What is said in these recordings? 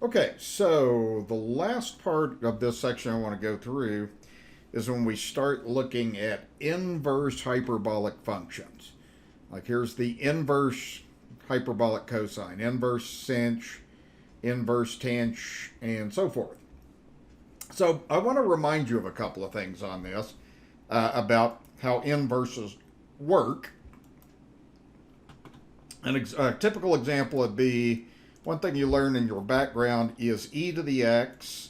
Okay, so the last part of this section I want to go through is when we start looking at inverse hyperbolic functions. Like here's the inverse hyperbolic cosine, inverse sinh, inverse tanh, and so forth. So I want to remind you of a couple of things on this about how inverses work. A typical example would be one thing you learn in your background is e to the x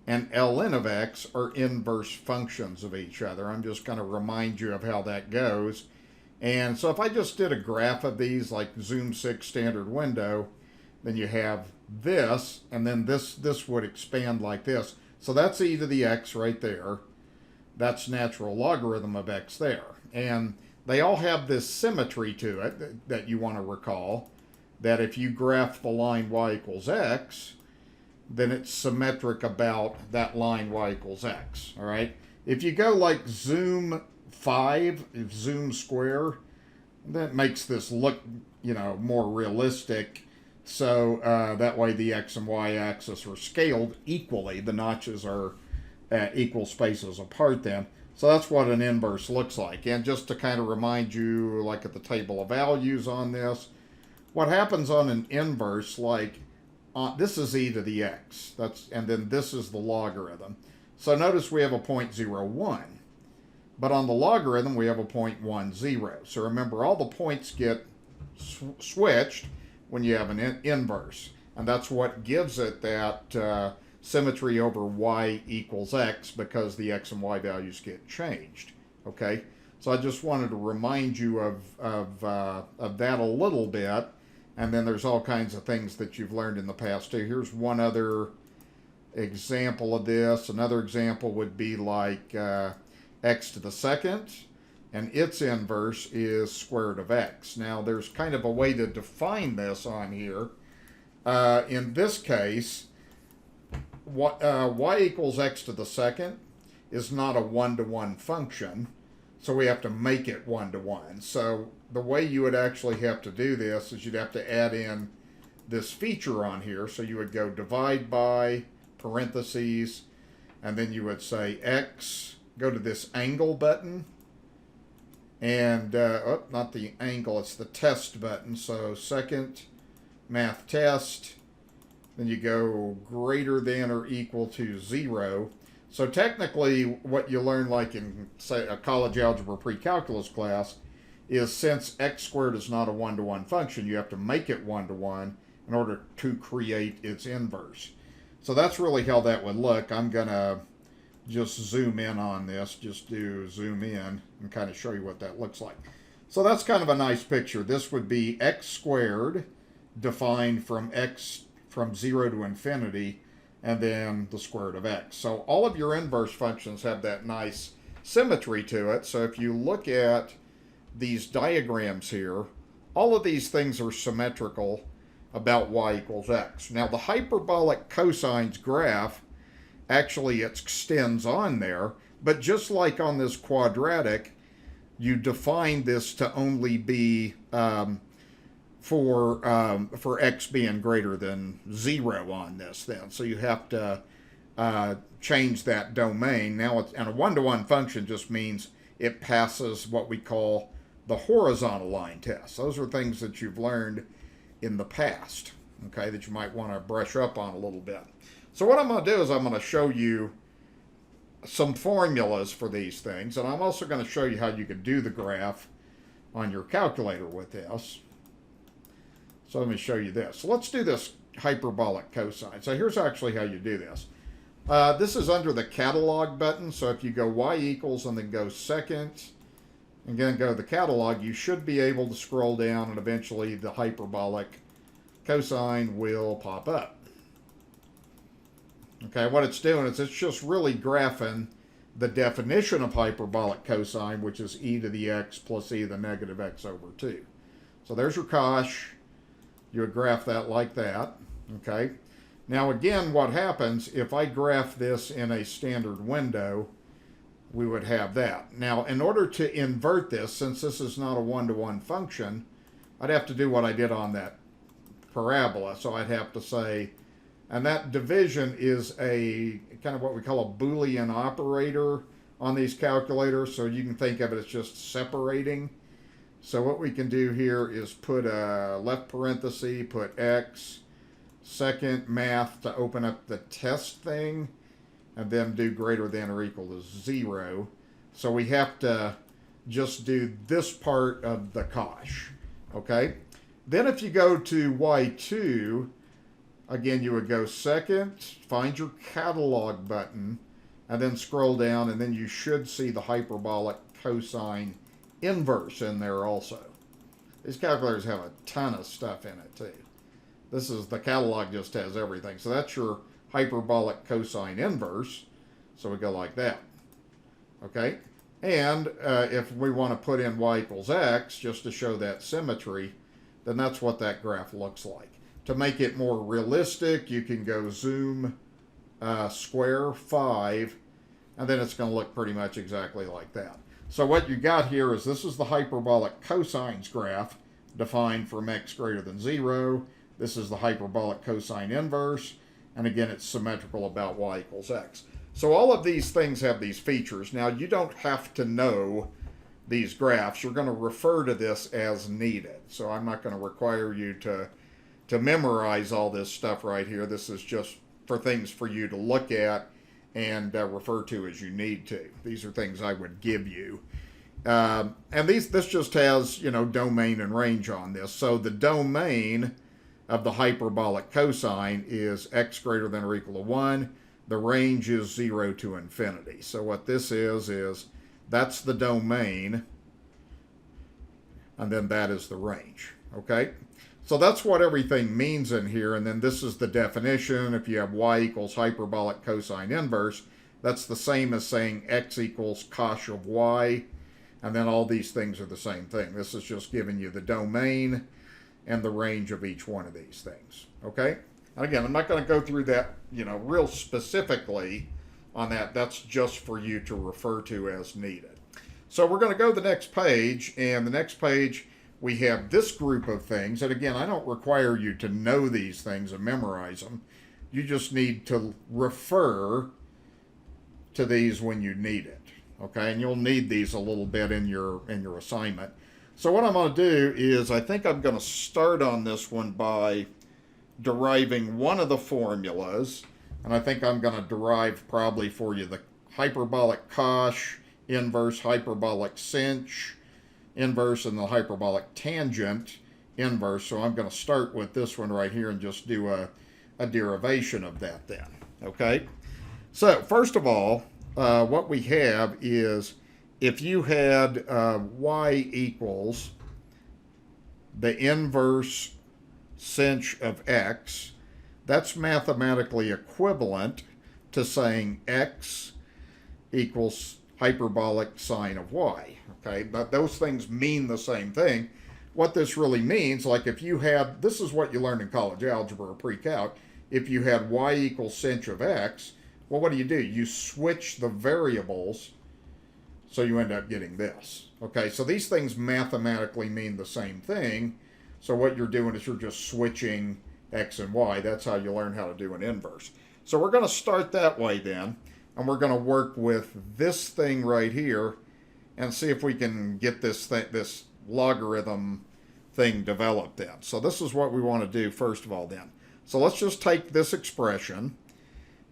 and ln of x are inverse functions of each other. I'm just going to remind you of how that goes. And so if I just did a graph of these like Zoom 6 standard window, then you have this, and then this would expand like this. So that's e to the x right there. That's natural logarithm of x there. And they all have this symmetry to it that you want to recall, that if you graph the line y equals x, then it's symmetric about that line y equals x, all right? If you go like Zoom 5, Zoom square, that makes this look, more realistic. So that way the x and y axis are scaled equally. The notches are at equal spaces apart then. So that's what an inverse looks like. And just to kind of remind you, like at the table of values on this, what happens on an inverse, like this is e to the x, and then this is the logarithm. So notice we have a 0.01, but on the logarithm we have a 0.10. So remember, all the points get switched when you have an inverse, and that's what gives it that symmetry over y equals x, because the x and y values get changed. Okay, so I just wanted to remind you of that a little bit. And then there's all kinds of things that you've learned in the past too. Here's one other example of this. Another example would be like x to the second, and its inverse is square root of x. Now there's kind of a way to define this on here. In this case, y equals x to the second is not a one-to-one function, so we have to make it one-to-one. So the way you would actually have to do this is you'd have to add in this feature on here. So you would go divide by, parentheses, and then you would say x, go to this angle button, and, not the angle, it's the test button. So second math test, then you go greater than or equal to 0. So technically what you learn like in, say, a college algebra pre-calculus class is, since x squared is not a one-to-one function, you have to make it one-to-one in order to create its inverse. So that's really how that would look. I'm going to just zoom in on this, just do zoom in and kind of show you what that looks like. So that's kind of a nice picture. This would be x squared defined from x from 0 to infinity, and then the square root of x. So all of your inverse functions have that nice symmetry to it. So if you look at these diagrams here, all of these things are symmetrical about y equals x. Now the hyperbolic cosines graph actually extends on there, but just like on this quadratic, you define this to only be for x being greater than 0 on this then. So you have to change that domain. Now, and a one-to-one function just means it passes what we call the horizontal line test. Those are things that you've learned in the past, okay, that you might want to brush up on a little bit. So what I'm going to do is I'm going to show you some formulas for these things, and I'm also going to show you how you could do the graph on your calculator with this. So let me show you this. So let's do this hyperbolic cosine. So here's actually how you do this. This is under the catalog button. So if you go y equals and then go second, and then go to the catalog, you should be able to scroll down, and eventually the hyperbolic cosine will pop up. Okay, what it's doing is it's just really graphing the definition of hyperbolic cosine, which is e to the x plus e to the negative x over 2. So there's your cosh. You would graph that like that. Okay. Now again, what happens if I graph this in a standard window, we would have that. Now, in order to invert this, since this is not a one-to-one function, I'd have to do what I did on that parabola. So I'd have to say And that division is a kind of what we call a Boolean operator on these calculators. So you can think of it as just separating. So what we can do here is put a left parenthesis, put X, second math to open up the test thing, and then do greater than or equal to 0. So we have to just do this part of the cosh. Okay? Then if you go to Y2, again, you would go second, find your catalog button, and then scroll down, and then you should see the hyperbolic cosine inverse in there also. These calculators have a ton of stuff in it too. This is, the catalog just has everything. So that's your hyperbolic cosine inverse. So we go like that. Okay? And if we want to put in y equals x, just to show that symmetry, then that's what that graph looks like. To make it more realistic, you can go zoom square 5, and then it's going to look pretty much exactly like that. So what you got here is this is the hyperbolic cosines graph defined from x greater than 0. This is the hyperbolic cosine inverse, and again it's symmetrical about y equals x. So all of these things have these features. Now you don't have to know these graphs. You're going to refer to this as needed. So I'm not going to require you to memorize all this stuff right here. This is just for things for you to look at and refer to as you need to. These are things I would give you. And this just has, domain and range on this. So the domain of the hyperbolic cosine is x greater than or equal to 1. The range is 0 to infinity. So what this is that's the domain, and then that is the range. Okay? So that's what everything means in here, and then this is the definition. If you have y equals hyperbolic cosine inverse, that's the same as saying x equals cosh of y, and then all these things are the same thing. This is just giving you the domain and the range of each one of these things. Okay? And again, I'm not going to go through that, real specifically on that. That's just for you to refer to as needed. So we're going to go to the next page, and the next page we have this group of things. And again, I don't require you to know these things and memorize them. You just need to refer to these when you need it. Okay? And you'll need these a little bit in your assignment. So what I'm going to do is I think I'm going to start on this one by deriving one of the formulas, and I think I'm going to derive probably for you the hyperbolic cosh inverse, hyperbolic sinh inverse, and the hyperbolic tangent inverse. So I'm going to start with this one right here and just do a derivation of that then. Okay? So first of all, what we have is if you had y equals the inverse sinh of x, that's mathematically equivalent to saying x equals hyperbolic sine of y. Okay, but those things mean the same thing. What this really means, like if you had, this is what you learned in college algebra or pre-calc, if you had y equals sinh of x, well, what do? You switch the variables, so you end up getting this. Okay, so these things mathematically mean the same thing. So what you're doing is you're just switching x and y. That's how you learn how to do an inverse. So we're going to start that way then, and we're going to work with this thing right here and see if we can get this logarithm thing developed then. So this is what we want to do first of all then. So let's just take this expression,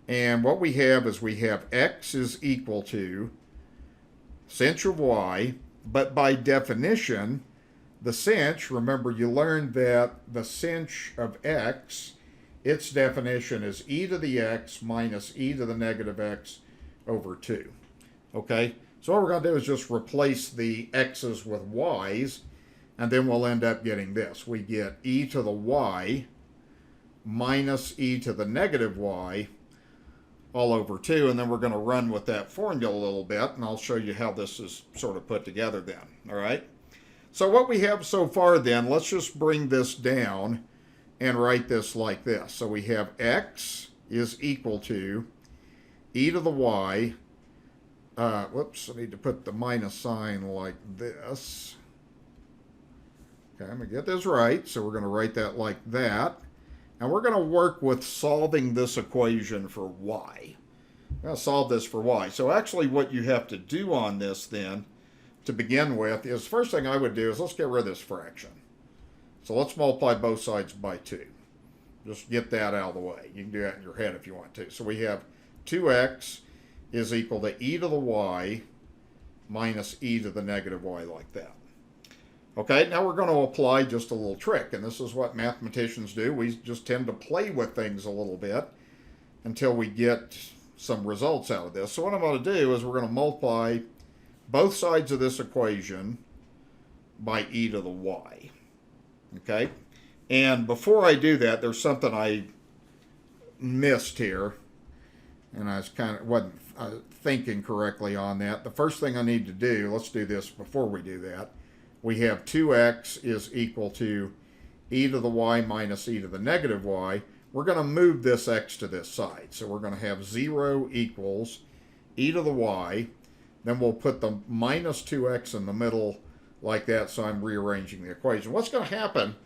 and what we have is we have x is equal to sinh of y, but by definition, the sinh, remember you learned that the sinh of x, its definition is e to the x minus e to the negative x over 2. Okay? So what we're going to do is just replace the x's with y's, and then we'll end up getting this. We get e to the y minus e to the negative y all over 2, and then we're going to run with that formula a little bit, and I'll show you how this is sort of put together then. All right? So what we have so far then, let's just bring this down and write this like this. So we have x is equal to e to the y, whoops, I need to put the minus sign like this. Okay, I'm going to get this right, so we're going to write that like that. And we're going to work with solving this equation for y. We're going to solve this for y. So actually what you have to do on this then, to begin with, is first thing I would do is let's get rid of this fraction. So let's multiply both sides by 2. Just get that out of the way. You can do that in your head if you want to. So we have 2x is equal to e to the y minus e to the negative y, like that. Okay, now we're going to apply just a little trick, and this is what mathematicians do. We just tend to play with things a little bit until we get some results out of this. So what I'm going to do is we're going to multiply both sides of this equation by e to the y. Okay, and before I do that, there's something I missed here, and I was wasn't thinking correctly on that. The first thing I need to do, let's do this before we do that. We have 2x is equal to e to the y minus e to the negative y. We're going to move this x to this side. So we're going to have 0 equals e to the y. Then we'll put the minus 2x in the middle like that, so I'm rearranging the equation. What's going to happen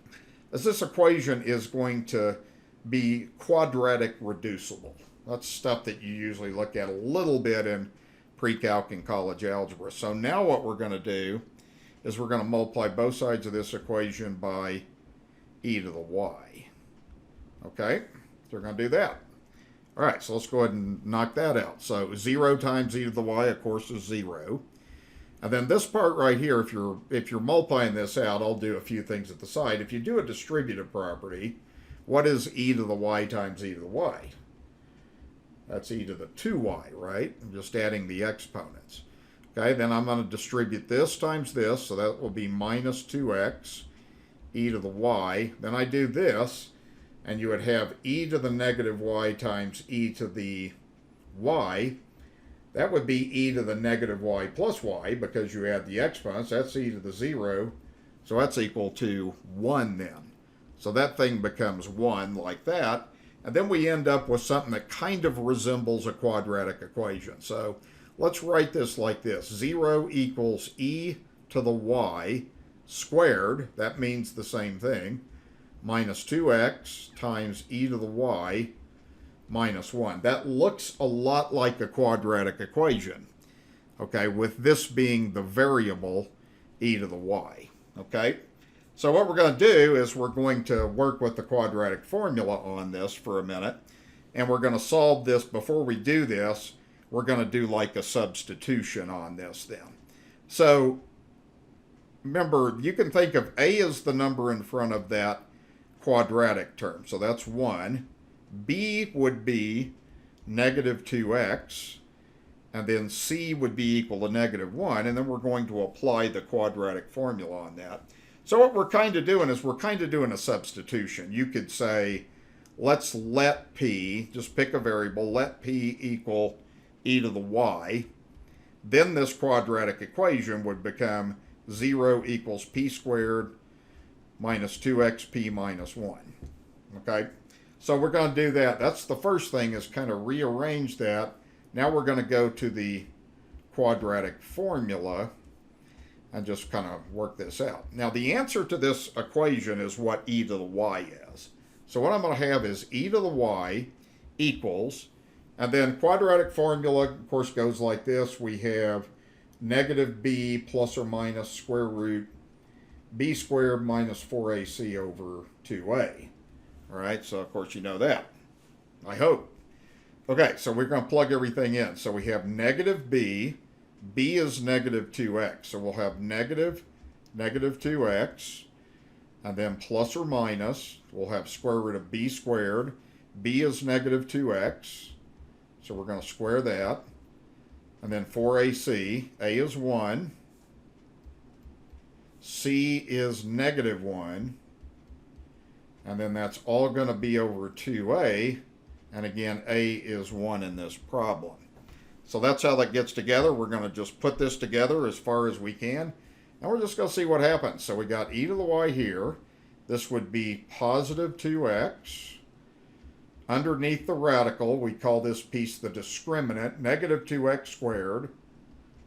is this equation is going to be quadratic reducible. That's stuff that you usually look at a little bit in pre-calc and college algebra. So now what we're going to do is we're going to multiply both sides of this equation by e to the y. Okay, so we're going to do that. All right, so let's go ahead and knock that out. So 0 times e to the y, of course, is 0. And then this part right here, if you're multiplying this out, I'll do a few things at the side. If you do a distributive property, what is e to the y times e to the y? That's e to the 2y, right? I'm just adding the exponents. Okay, then I'm going to distribute this times this, so that will be minus 2x e to the y. Then I do this, and you would have e to the negative y times e to the y. That would be e to the negative y plus y, because you add the exponents. That's e to the 0, so that's equal to 1 then. So that thing becomes 1 like that, and then we end up with something that kind of resembles a quadratic equation. So let's write this like this. 0 equals e to the y squared, that means the same thing, minus 2x times e to the y minus 1. That looks a lot like a quadratic equation, okay, with this being the variable e to the y, okay? So what we're going to do is we're going to work with the quadratic formula on this for a minute, and we're going to solve this. Before we do this, we're going to do like a substitution on this then. So remember, you can think of a as the number in front of that quadratic term. So that's 1. B would be negative 2x. And then c would be equal to negative 1. And then we're going to apply the quadratic formula on that. So what we're kind of doing is we're kind of doing a substitution. You could say, let's let p, just pick a variable, let p equal e to the y, then this quadratic equation would become 0 equals p squared minus 2xp minus 1. Okay, so we're going to do that. That's the first thing, is kind of rearrange that. Now we're going to go to the quadratic formula and just kind of work this out. Now the answer to this equation is what e to the y is. So what I'm going to have is e to the y equals, and then quadratic formula, of course, goes like this. We have negative b plus or minus square root b squared minus 4ac over 2a. All right, so of course you know that, I hope. Okay, so we're going to plug everything in. So we have negative b is negative 2x. So we'll have negative 2x, and then plus or minus, we'll have square root of b squared. B is negative 2x. So we're going to square that. And then 4ac, a is 1. C is negative 1. And then that's all going to be over 2a. And again, a is 1 in this problem. So that's how that gets together. We're going to just put this together as far as we can. And we're just going to see what happens. So we got e to the y here. This would be positive 2x. Underneath the radical, we call this piece the discriminant, negative 2x squared.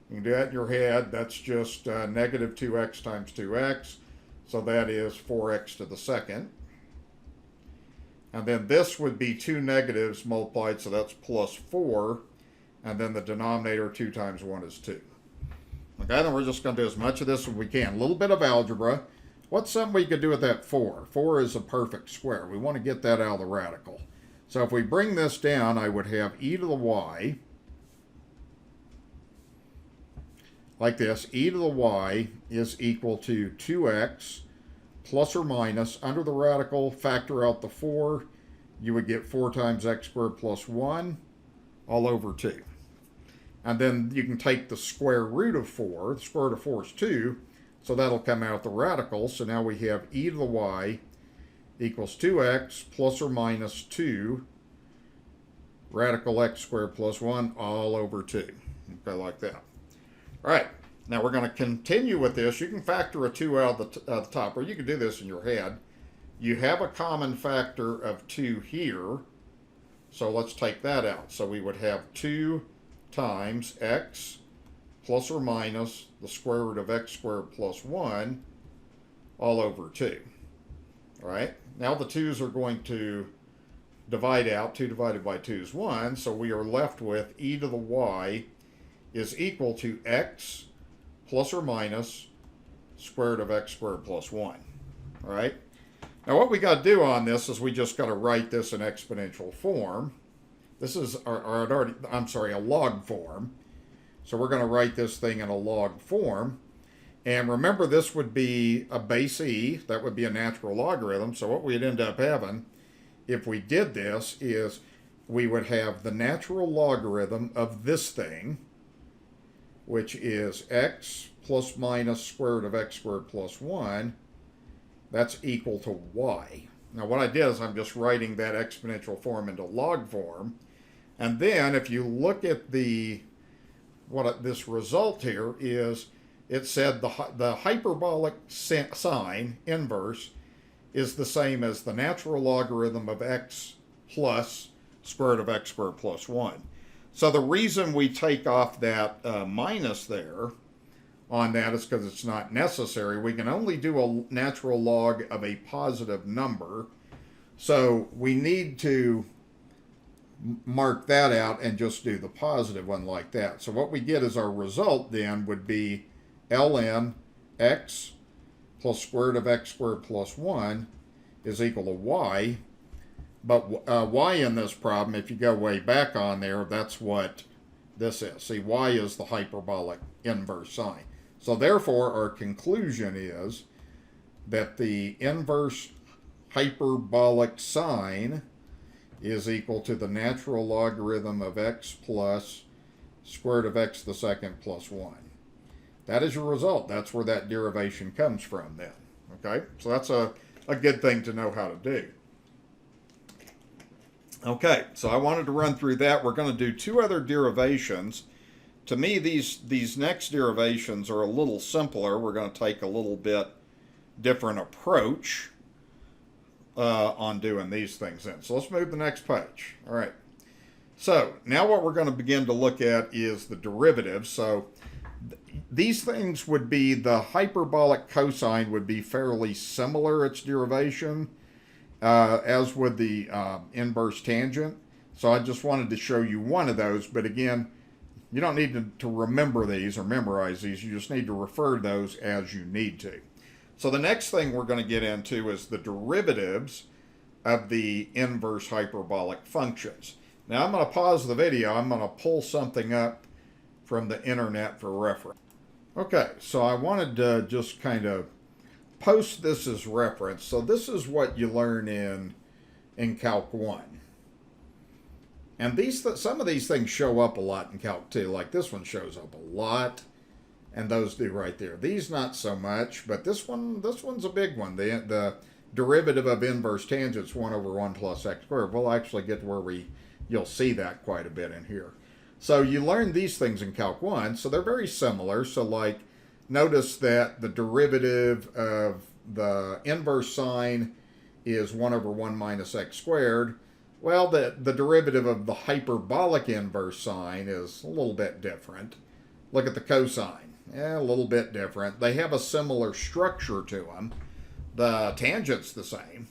You can do that in your head. That's just negative 2x times 2x. So that is 4x to the second. And then this would be two negatives multiplied, so that's plus 4. And then the denominator, 2 times 1 is 2. Okay, then we're just going to do as much of this as we can. A little bit of algebra. What's something we could do with that 4? 4 is a perfect square. We want to get that out of the radical. So if we bring this down, I would have e to the y, like this. E to the y is equal to 2x plus or minus, under the radical, factor out the 4, you would get 4 times x squared plus 1, all over 2. And then you can take the square root of 4. The square root of 4 is 2, so that'll come out the radical. So now we have e to the y equals 2x plus or minus 2, radical x squared plus 1, all over 2. Okay, like that. All right, now we're going to continue with this. You can factor a 2 out of the top, or you can do this in your head. You have a common factor of 2 here, so let's take that out. So we would have 2 times x plus or minus the square root of x squared plus 1 all over 2. All right, now the 2's are going to divide out. 2 divided by 2 is 1, so we are left with e to the y is equal to x plus or minus square root of x squared plus 1. All right, now what we got to do on this is we just got to write this in exponential form. This is a log form. So we're going to write this thing in a log form. And remember, this would be a base e. That would be a natural logarithm. So what we'd end up having, if we did this, is we would have the natural logarithm of this thing, which is x plus minus square root of x squared plus 1. That's equal to y. Now what I did is I'm just writing that exponential form into log form. And then if you look at this result here is, it said the hyperbolic sign, inverse, is the same as the natural logarithm of x plus square root of x squared plus 1. So the reason we take off that minus there on that is because it's not necessary. We can only do a natural log of a positive number. So we need to mark that out and just do the positive one like that. So what we get as our result then would be ln x plus square root of x squared plus 1 is equal to y. But y in this problem, if you go way back on there, that's what this is. See, y is the hyperbolic inverse sign. So therefore, our conclusion is that the inverse hyperbolic sign is equal to the natural logarithm of x plus square root of x to the second plus 1. That is your result. That's where that derivation comes from then. Okay, so that's a good thing to know how to do. Okay, so I wanted to run through that. We're going to do 2 other derivations. To me, these next derivations are a little simpler. We're going to take a little bit different approach on doing these things then. So let's move to the next page. All right. So now what we're going to begin to look at is the derivatives. So these things would be, the hyperbolic cosine would be fairly similar, its derivation, as would the inverse tangent. So I just wanted to show you one of those, but again, you don't need to remember these or memorize these. You just need to refer to those as you need to. So the next thing we're going to get into is the derivatives of the inverse hyperbolic functions. Now I'm going to pause the video. I'm going to pull something up from the internet for reference. Okay, so I wanted to just kind of post this as reference. So this is what you learn in Calc 1. And some of these things show up a lot in Calc 2. Like this one shows up a lot, and those do right there. These not so much, but this one's a big one. The derivative of inverse tangents 1 over 1 plus x squared. We'll actually get to where you'll see that quite a bit in here. So you learn these things in Calc 1, so they're very similar. So like, notice that the derivative of the inverse sign is 1 over 1 minus x squared. Well, the derivative of the hyperbolic inverse sign is a little bit different. Look at the cosine. Yeah, a little bit different. They have a similar structure to them. The tangent's the same.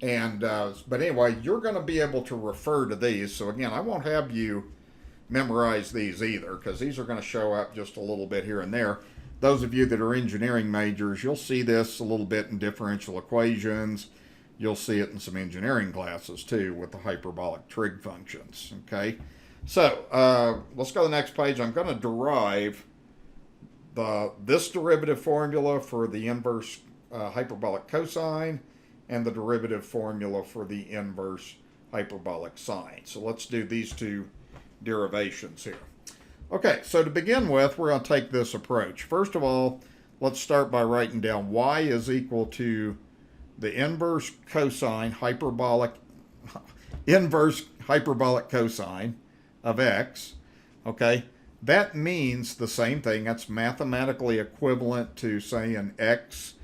And but anyway, you're going to be able to refer to these. So again, I won't have you memorize these either, because these are going to show up just a little bit here and there. Those of you that are engineering majors, you'll see this a little bit in differential equations. You'll see it in some engineering classes too with the hyperbolic trig functions. Okay, so let's go to the next page. I'm going to derive this derivative formula for the inverse hyperbolic cosine and the derivative formula for the inverse hyperbolic sine. So let's do these two derivations here. Okay, so to begin with, we're going to take this approach. First of all, let's start by writing down y is equal to the inverse hyperbolic cosine of x. Okay, that means the same thing. That's mathematically equivalent to saying x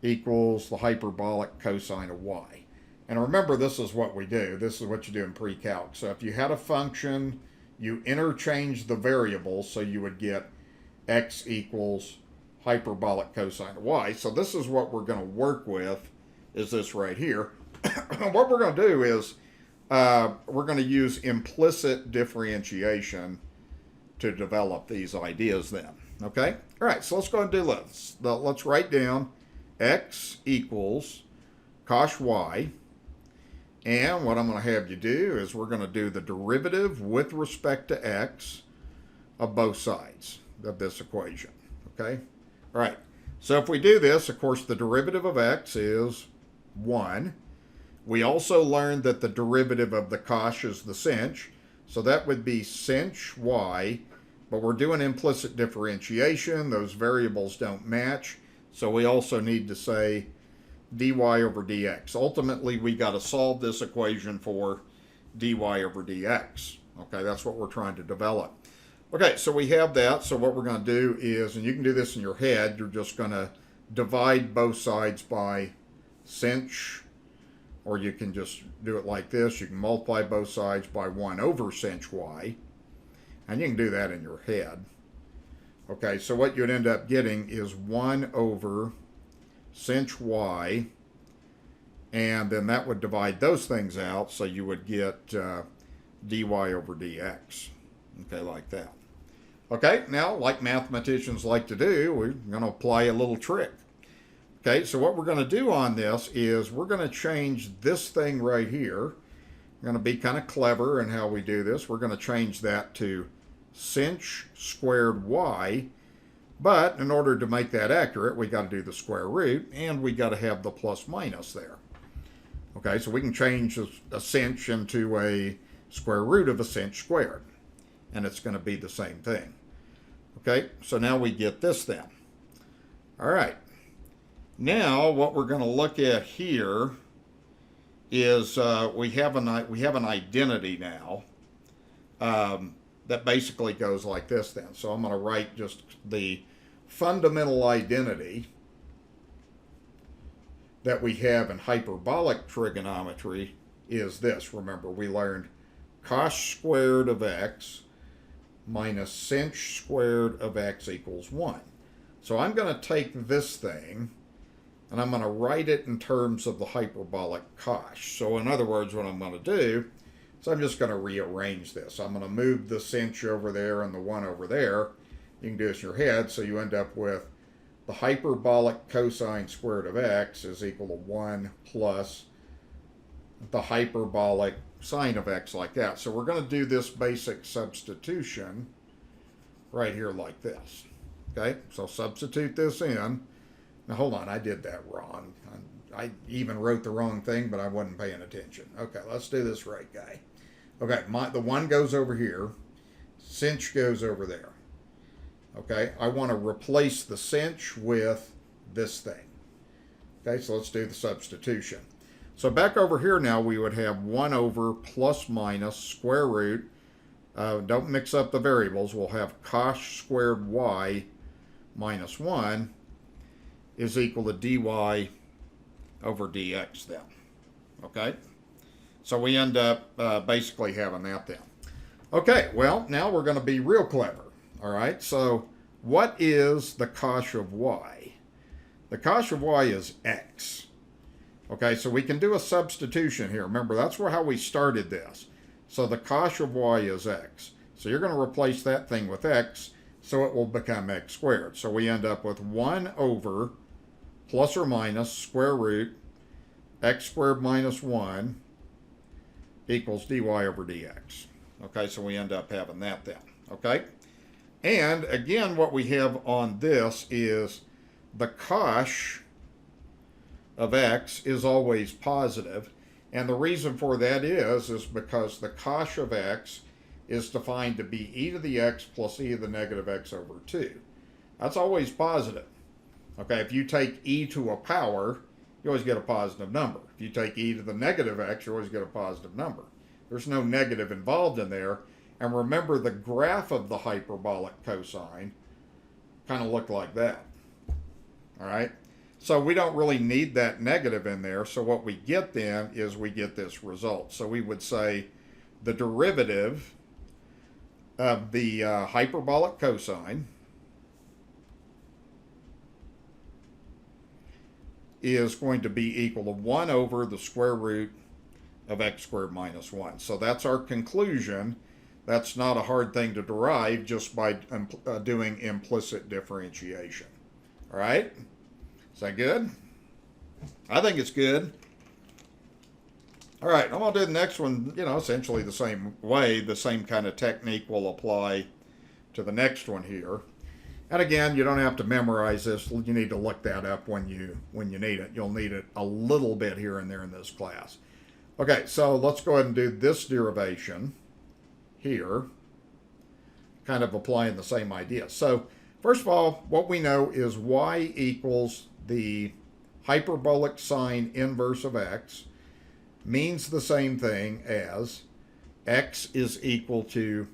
equals the hyperbolic cosine of y. And remember, this is what we do. This is what you do in pre-calc. So if you had a function, you interchange the variables, so you would get x equals hyperbolic cosine of y. So this is what we're going to work with, is this right here. What we're going to do is we're going to use implicit differentiation to develop these ideas then. Okay? All right, so let's go and do this. Let's write down x equals cos y. And what I'm going to have you do is we're going to do the derivative with respect to x of both sides of this equation. Okay? All right. So if we do this, of course, the derivative of x is 1. We also learned that the derivative of the cosh is the sinh. So that would be sinh y. But we're doing implicit differentiation. Those variables don't match. So we also need to say dy over dx. Ultimately, we got to solve this equation for dy over dx. Okay, that's what we're trying to develop. Okay, so we have that. So what we're going to do is, and you can do this in your head, you're just going to divide both sides by sinh, or you can just do it like this. You can multiply both sides by 1 over sinh y, and you can do that in your head. Okay, so what you'd end up getting is 1 over sinh y, and then that would divide those things out, so you would get dy over dx. Okay, like that. Okay, now, like mathematicians like to do, we're going to apply a little trick. Okay, so what we're going to do on this is we're going to change this thing right here. We're going to be kind of clever in how we do this. We're going to change that to sinh squared y, but in order to make that accurate, we got to do the square root, and we got to have the plus minus there. Okay, so we can change a sinh into a square root of a sinh squared, and it's going to be the same thing. Okay, so now we get this then. All right, now what we're going to look at here is we have an identity now. That basically goes like this then. So I'm going to write just the fundamental identity that we have in hyperbolic trigonometry is this. Remember, we learned cos squared of x minus sinh squared of x equals 1. So I'm going to take this thing and I'm going to write it in terms of the hyperbolic cosh. So in other words, what I'm going to do, so I'm just going to rearrange this. I'm going to move the sinh over there and the 1 over there. You can do this in your head, so you end up with the hyperbolic cosine squared of x is equal to 1 plus the hyperbolic sine of x, like that. So we're going to do this basic substitution right here like this. Okay, so substitute this in. Now hold on, I did that wrong. I even wrote the wrong thing, but I wasn't paying attention. Okay, let's do this right, guy. Okay, the 1 goes over here. Sinh goes over there. Okay, I want to replace the sinh with this thing. Okay, so let's do the substitution. So back over here now, we would have 1 over plus minus square root. Don't mix up the variables. We'll have cosh squared y minus 1 is equal to dy over dx then. Okay? So we end up basically having that then. Okay, well, now we're going to be real clever. All right, so what is the cosh of y? The cosh of y is x. Okay, so we can do a substitution here. Remember, that's how we started this. So the cosh of y is x. So you're going to replace that thing with x, so it will become x squared. So we end up with 1 over plus or minus square root x squared minus 1 equals dy over dx. Okay, so we end up having that then. Okay? And again, what we have on this is the cosh of x is always positive. And the reason for that is because the cosh of x is defined to be e to the x plus e to the negative x over 2. That's always positive. Okay, if you take e to a power, you always get a positive number. If you take e to the negative x, you always get a positive number. There's no negative involved in there. And remember, the graph of the hyperbolic cosine kind of looked like that. All right? So we don't really need that negative in there. So what we get then is we get this result. So we would say the derivative of the hyperbolic cosine is going to be equal to 1 over the square root of x squared minus 1. So that's our conclusion. That's not a hard thing to derive just by doing implicit differentiation. All right? Is that good? I think it's good. All right, I'm going to do the next one, essentially the same way. The same kind of technique will apply to the next one here. And again, you don't have to memorize this. You need to look that up when you need it. You'll need it a little bit here and there in this class. Okay, so let's go ahead and do this derivation here, kind of applying the same idea. So first of all, what we know is y equals the hyperbolic sine inverse of x means the same thing as x is equal to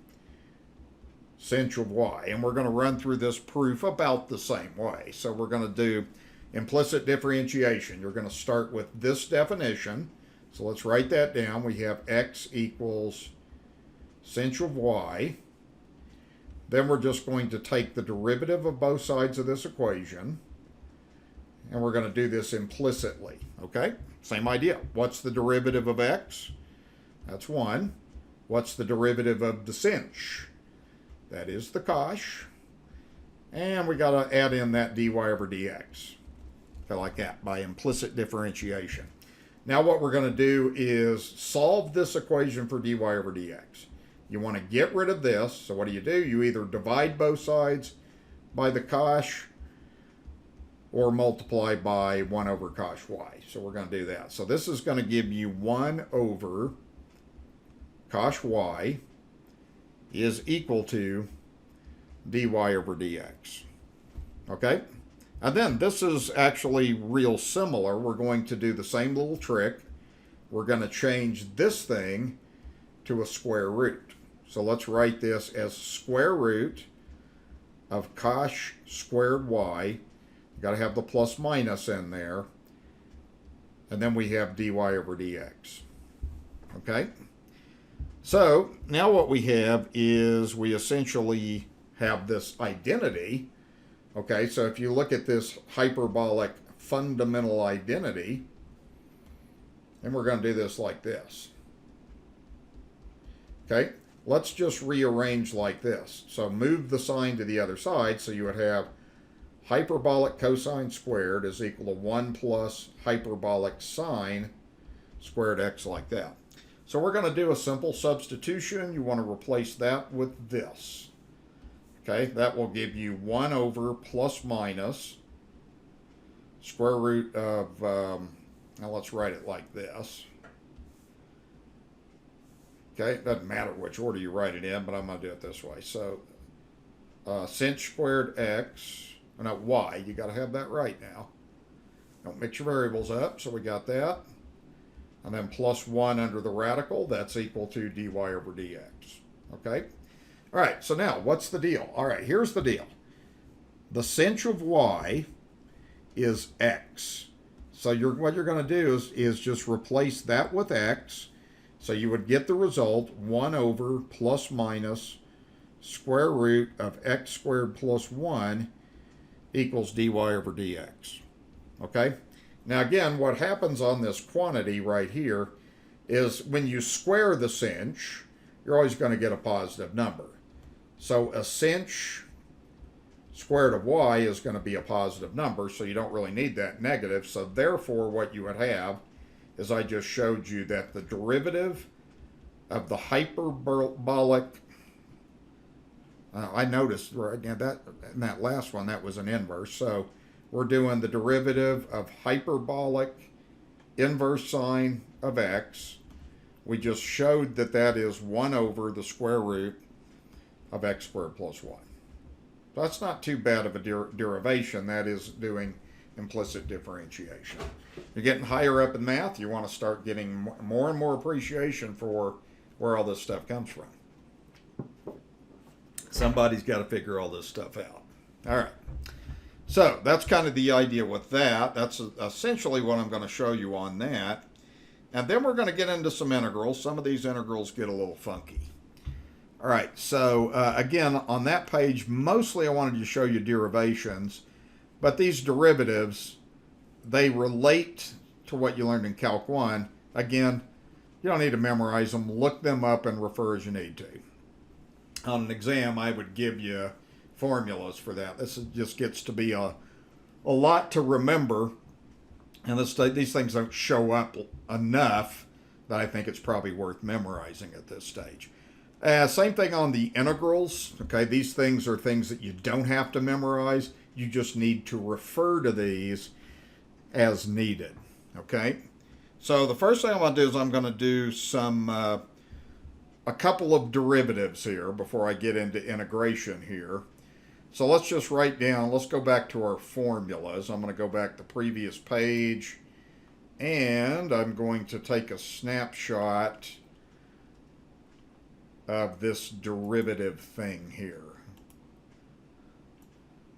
sinh of y. And we're going to run through this proof about the same way. So we're going to do implicit differentiation. You're going to start with this definition. So let's write that down. We have x equals sinh of y. Then we're just going to take the derivative of both sides of this equation. And we're going to do this implicitly. Okay? Same idea. What's the derivative of x? That's 1. What's the derivative of the sinh? That is the cosh. And we got to add in that dy over dx. Okay, like that, by implicit differentiation. Now what we're going to do is solve this equation for dy over dx. You want to get rid of this, so what do? You either divide both sides by the cosh or multiply by 1 over cosh y. So we're going to do that. So this is going to give you 1 over cosh y is equal to dy over dx. Okay? And then this is actually real similar. We're going to do the same little trick. We're going to change this thing to a square root. So let's write this as square root of cosh squared y. You've got to have the plus minus in there. And then we have dy over dx. Okay? So now what we have is we essentially have this identity. Okay, so if you look at this hyperbolic fundamental identity, and we're going to do this like this. Okay, let's just rearrange like this. So move the sign to the other side, so you would have hyperbolic cosine squared is equal to 1 plus hyperbolic sine squared x, like that. So we're going to do a simple substitution. You want to replace that with this. Okay, that will give you 1 over plus minus square root of, now let's write it like this. Okay, it doesn't matter which order you write it in, but I'm going to do it this way. So, sinh squared x, no, y, you got to have that right now. Don't mix your variables up, so we got that. And then plus 1 under the radical, that's equal to dy over dx. Okay? All right, so now what's the deal? All right, here's the deal. The sinh of y is x. So what you're going to do is just replace that with x. So you would get the result 1 over plus minus square root of x squared plus 1 equals dy over dx. Okay? Now again, what happens on this quantity right here is when you square the sinh, you're always going to get a positive number. So a sinh squared of y is going to be a positive number, so you don't really need that negative. So therefore what you would have is, I just showed you that the derivative of the hyperbolic, I noticed right now that in that last one that was an inverse, so we're doing the derivative of hyperbolic inverse sine of x. We just showed that that is 1 over the square root of x squared plus 1. That's not too bad of a derivation. That is doing implicit differentiation. You're getting higher up in math, you want to start getting more and more appreciation for where all this stuff comes from. Somebody's got to figure all this stuff out. All right. So that's kind of the idea with that. That's essentially what I'm going to show you on that. And then we're going to get into some integrals. Some of these integrals get a little funky. All right, so again, on that page, mostly I wanted to show you derivations, but these derivatives, they relate to what you learned in Calc 1. Again, you don't need to memorize them. Look them up and refer as you need to. On an exam, I would give you formulas for that. This just gets to be a lot to remember, and these things don't show up enough that I think it's probably worth memorizing at this stage. Same thing on the integrals. Okay, these things are things that you don't have to memorize. You just need to refer to these as needed. Okay, so the first thing I'm going to do is I'm going to do some a couple of derivatives here before I get into integration here. So let's just write down, let's go back to our formulas. I'm going to go back to the previous page, and I'm going to take a snapshot of this derivative thing here.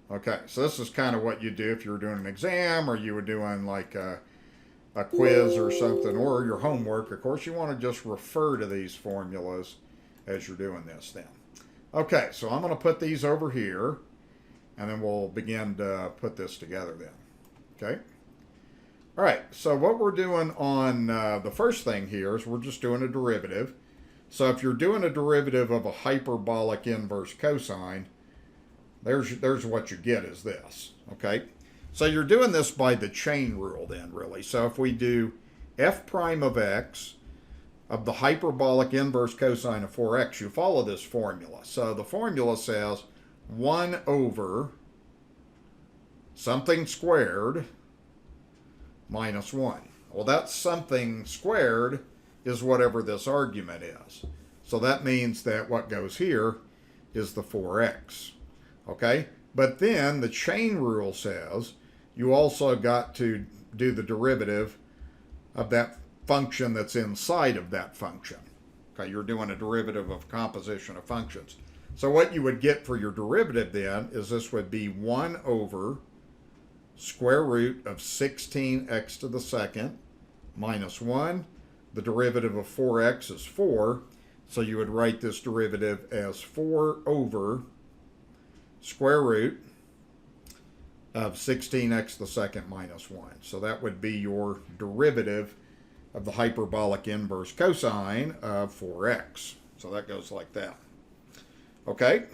Okay, so this is kind of what you do if you were doing an exam, or you were doing like a quiz or something, or your homework. Of course, you want to just refer to these formulas as you're doing this then. Okay, so I'm going to put these over here, and then we'll begin to put this together then. Okay? All right, so what we're doing on the first thing here is we're just doing a derivative. So if you're doing a derivative of a hyperbolic inverse cosine, there's what you get is this, okay? So you're doing this by the chain rule then, really. So if we do f prime of x of the hyperbolic inverse cosine of 4x, you follow this formula. So the formula says 1 over something squared minus 1. Well, that something squared is whatever this argument is. So that means that what goes here is the 4x. Okay? But then the chain rule says you also got to do the derivative of that function that's inside of that function. Okay, you're doing a derivative of composition of functions. So what you would get for your derivative then is this would be 1 over square root of 16x to the second minus 1. The derivative of 4x is 4, so you would write this derivative as 4 over square root of 16x to the second minus 1. So that would be your derivative of the hyperbolic inverse cosine of 4x. So that goes like that. Okay?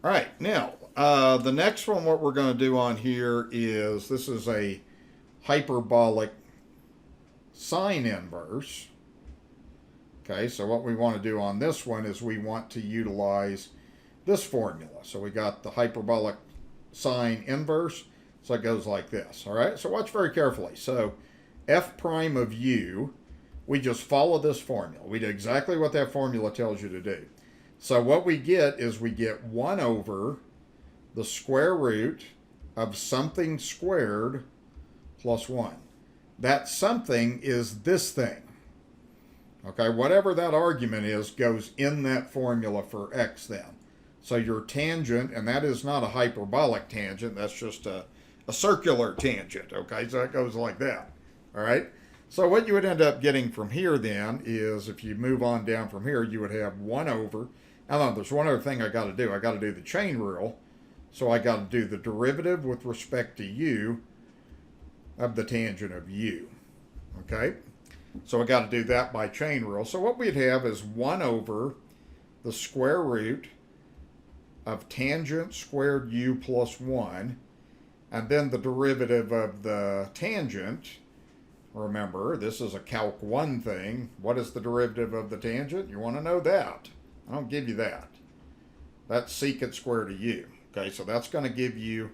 All right, now, the next one, what we're going to do on here is, this is a hyperbolic sine inverse. Okay, so what we want to do on this one is we want to utilize this formula. So we got the hyperbolic sine inverse, so it goes like this. All right, so watch very carefully. So f prime of u, we just follow this formula. We do exactly what that formula tells you to do. So what we get is we get 1 over the square root of something squared plus 1. That something is this thing. Okay, whatever that argument is goes in that formula for x then. So your tangent, and that is not a hyperbolic tangent, that's just a circular tangent, okay? So it goes like that, all right? So what you would end up getting from here then is, if you move on down from here, you would have 1 over, now there's one other thing I got to do. I got to do the chain rule, so I got to do the derivative with respect to u of the tangent of u. Okay? So we got to do that by chain rule. So what we'd have is 1 over the square root of tangent squared u plus 1, and then the derivative of the tangent. Remember, this is a Calc 1 thing. What is the derivative of the tangent? You want to know that. I don't give you that. That's secant squared of u. Okay, so that's going to give you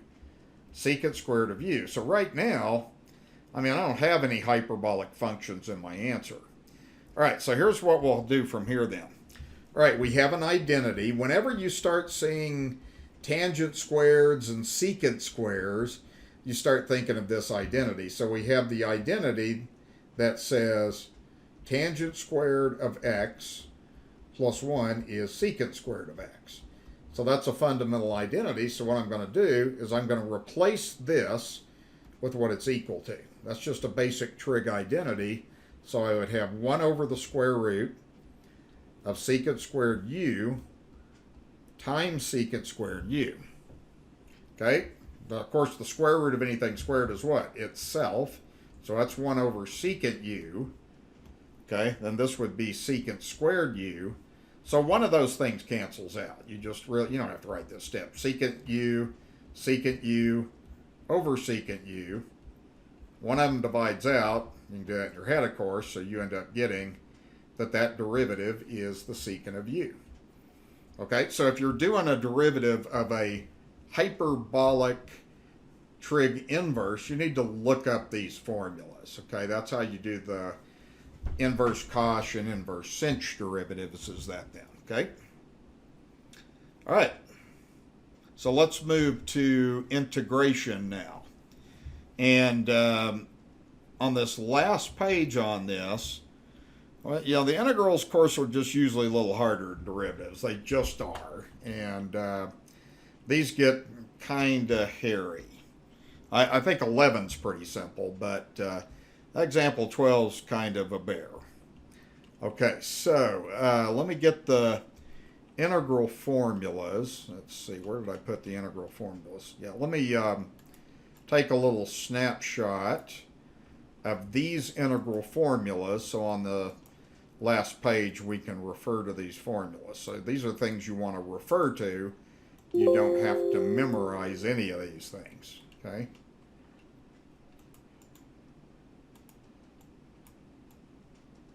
secant squared of u. So right now, I don't have any hyperbolic functions in my answer. All right, so here's what we'll do from here then. All right, we have an identity. Whenever you start seeing tangent squareds and secant squares, you start thinking of this identity. So we have the identity that says tangent squared of x plus 1 is secant squared of x. So that's a fundamental identity. So what I'm going to do is I'm going to replace this with what it's equal to. That's just a basic trig identity. So I would have 1 over the square root of secant squared u times secant squared u. Okay? Of course, the square root of anything squared is what? Itself. So that's 1 over secant u. Okay? Then this would be secant squared u. So one of those things cancels out. You don't have to write this step. Secant u over secant u. One of them divides out. You can do that in your head, of course, so you end up getting that derivative is the secant of u. Okay, so if you're doing a derivative of a hyperbolic trig inverse, you need to look up these formulas. Okay, that's how you do the inverse cosh and inverse sinh derivatives is that then. Okay, all right, so let's move to integration now. And on this last page on this, well, the integrals, of course, are just usually a little harder derivatives. They just are. And these get kind of hairy. I think 11's pretty simple, but example 12's kind of a bear. Okay, so let me get the integral formulas. Let's see, where did I put the integral formulas? Yeah, let me take a little snapshot of these integral formulas. So on the last page, we can refer to these formulas. So these are things you want to refer to. You don't have to memorize any of these things, okay?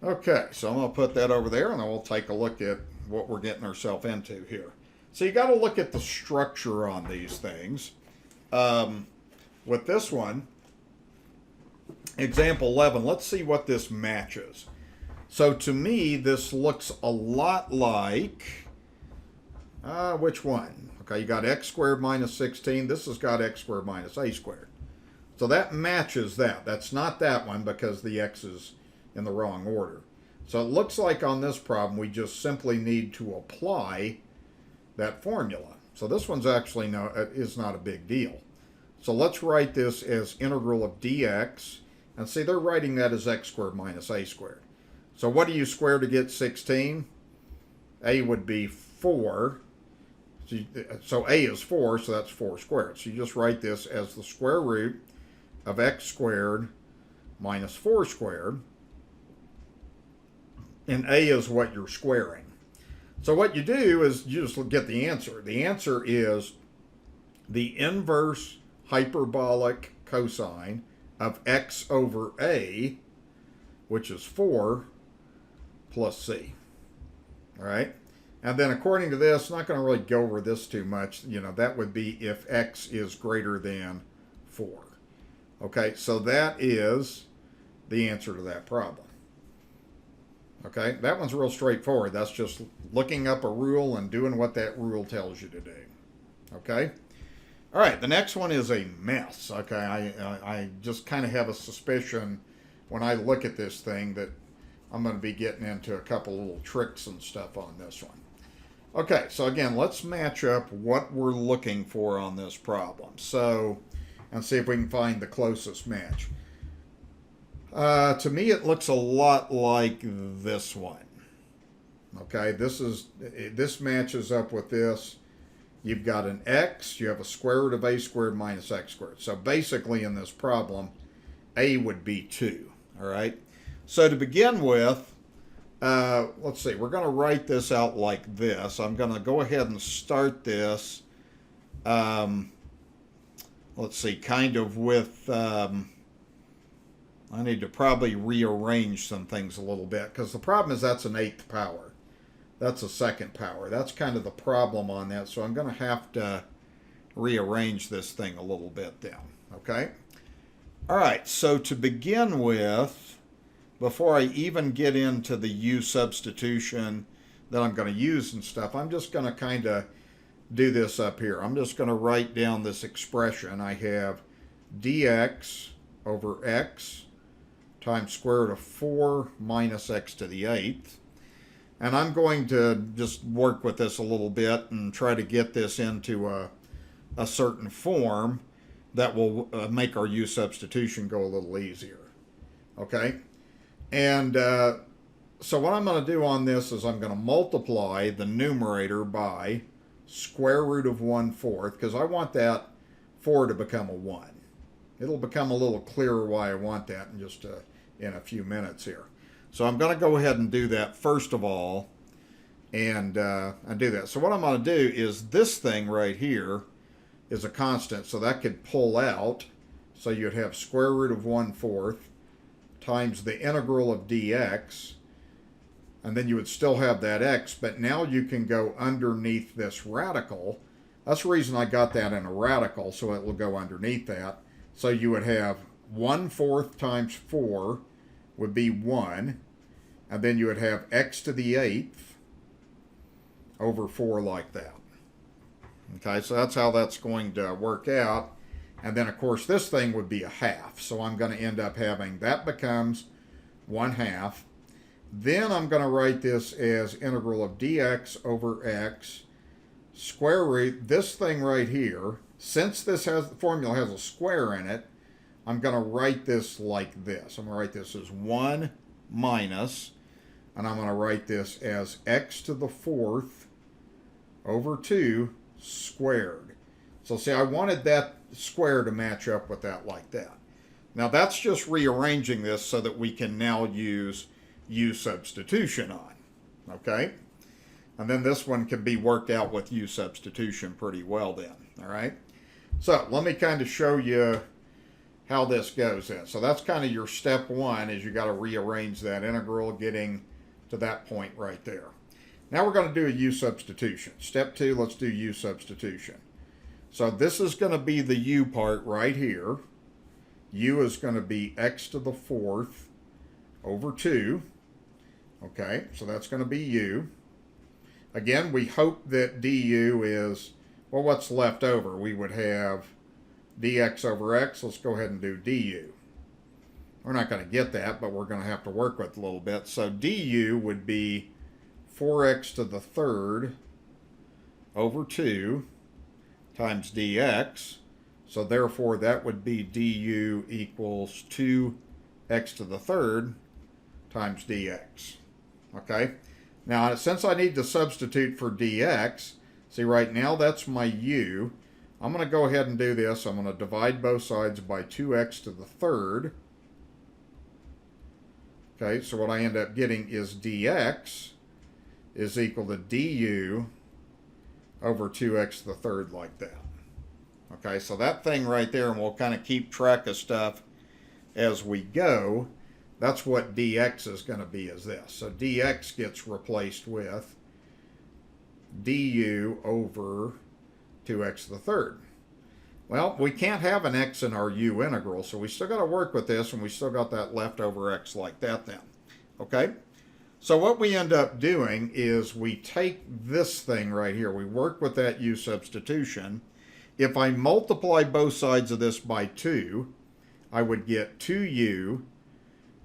Okay, so I'm going to put that over there, and then we'll take a look at what we're getting ourselves into here. So you got to look at the structure on these things. With this one, example 11, let's see what this matches. So to me, this looks a lot like, which one? Okay, you got x squared minus 16. This has got x squared minus a squared. So that matches that. That's not that one because the x is in the wrong order. So it looks like on this problem, we just simply need to apply that formula. So this one's actually is not a big deal. So let's write this as integral of dx. And see, they're writing that as x squared minus a squared. So what do you square to get 16? A would be 4. So a is 4, so that's 4 squared. So you just write this as the square root of x squared minus 4 squared. And a is what you're squaring. So what you do is you just get the answer. The answer is the inverse hyperbolic cosine of x over a, which is 4, plus c. All right? And then according to this, not going to really go over this too much. That would be if x is greater than 4. Okay, so that is the answer to that problem. Okay, that one's real straightforward. That's just looking up a rule and doing what that rule tells you to do. Okay? All right, the next one is a mess. Okay, I just kind of have a suspicion when I look at this thing that I'm going to be getting into a couple little tricks and stuff on this one. Okay, so again, let's match up what we're looking for on this problem. So, and see if we can find the closest match. To me, it looks a lot like this one. Okay, this matches up with this. You've got an x, you have a square root of a squared minus x squared. So basically in this problem, a would be 2. All right. So to begin with, let's see, we're going to write this out like this. I'm going to go ahead and start this, let's see, kind of with, I need to probably rearrange some things a little bit, because the problem is that's an 8th power. That's a 2nd power. That's kind of the problem on that, so I'm going to have to rearrange this thing a little bit then, okay? All right, so to begin with, before I even get into the u substitution that I'm going to use and stuff, I'm just going to kind of do this up here. I'm just going to write down this expression. I have dx over x times square root of 4 minus x to the 8th. And I'm going to just work with this a little bit and try to get this into a certain form that will make our u substitution go a little easier. Okay? And so what I'm going to do on this is I'm going to multiply the numerator by square root of 1/4, because I want that 4 to become a 1. It'll become a little clearer why I want that in just in a few minutes here. So I'm going to go ahead and do that first of all, and do that. So what I'm going to do is this thing right here is a constant, so that could pull out. So you'd have square root of 1/4 times the integral of dx, and then you would still have that x, but now you can go underneath this radical. That's the reason I got that in a radical, so it will go underneath that. So you would have 1/4 times 4 would be 1, and then you would have x to the 8th over 4 like that. Okay, so that's how that's going to work out. And then, of course, this thing would be a half. So I'm going to end up having that becomes 1/2. Then I'm going to write this as integral of dx over x square root. This thing right here, since this formula has a square in it, I'm going to write this like this. I'm going to write this as 1 minus, and I'm going to write this as x to the 4th over 2 squared. So see, I wanted that square to match up with that like that. Now that's just rearranging this so that we can now use u substitution on. Okay? And then this one can be worked out with u substitution pretty well then. All right? So let me kind of show you how this goes in. So that's kind of your step 1, is you got to rearrange that integral getting to that point right there. Now we're going to do a u substitution. Step 2, let's do u substitution. So this is going to be the u part right here. U is going to be x to the 4th over 2. Okay, so that's going to be u. Again, we hope that du is, well, what's left over? We would have dx over x. Let's go ahead and do du. We're not going to get that, but we're going to have to work with it a little bit. So du would be 4x to the 3rd over 2 times dx. So therefore that would be du equals 2x to the 3rd times dx. Okay? Now since I need to substitute for dx, see right now that's my u. I'm going to go ahead and do this. I'm going to divide both sides by 2x to the 3rd. Okay, so what I end up getting is dx is equal to du over 2x to the 3rd like that. Okay, so that thing right there, and we'll kind of keep track of stuff as we go. That's what dx is going to be, is this. So dx gets replaced with du over 2x to the 3rd. Well, we can't have an x in our u integral, so we still got to work with this, and we still got that leftover x like that then. Okay? So what we end up doing is we take this thing right here. We work with that u substitution. If I multiply both sides of this by 2, I would get 2u